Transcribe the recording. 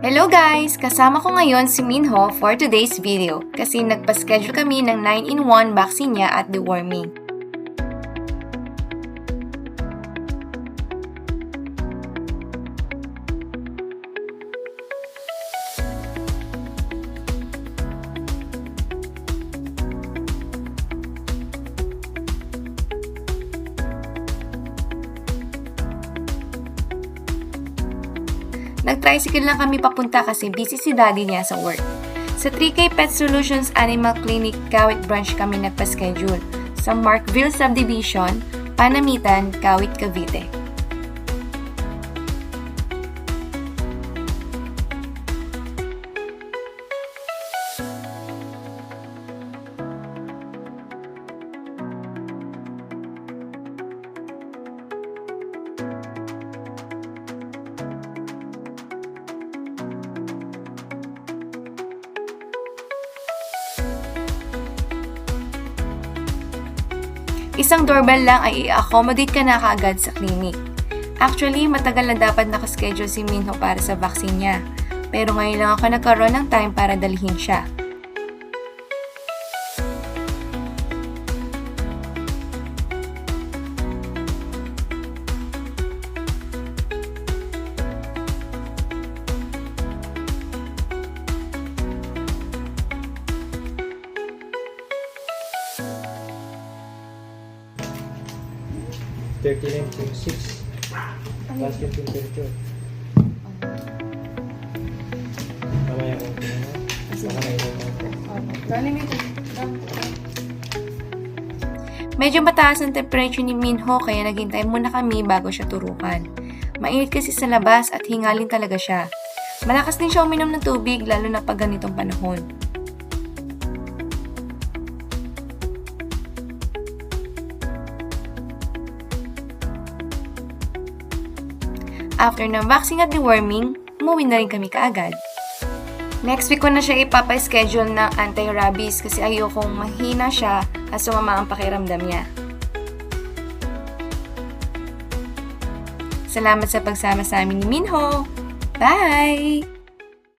Hello guys! Kasama ko ngayon si Minho for today's video kasi nagpa-schedule kami ng 9-in-1 vaccine niya at deworming. Nag-tricycle lang kami papunta kasi busy si daddy niya sa work. Sa 3K Pet Solutions Animal Clinic, Kawit Branch kami nagpa-schedule. Sa Markville Subdivision, Panamitan, Kawit, Cavite. Isang doorbell lang ay i-accommodate ka na kaagad sa clinic. Actually, matagal na dapat nakaschedule si Minho para sa vaccine niya. Pero ngayon lang ako nagkaroon ng time para dalhin siya. $39.6. Last yung temperature. Mamaya ko ito na. Baka nailan ako. Medyo mataas ang temperature ni Minho kaya naghintay muna kami bago siya turukan. Mainit kasi sa labas at hingalin talaga siya. Malakas din siya uminom ng tubig lalo na pag ganitong panahon. After ng vaccine at deworming, umuwi na rin kami kaagad. Next week ko na siya ipapa-schedule ng anti-rabies kasi ayokong mahina siya at sumama ang pakiramdam niya. Salamat sa pagsama sa amin ni Minho! Bye!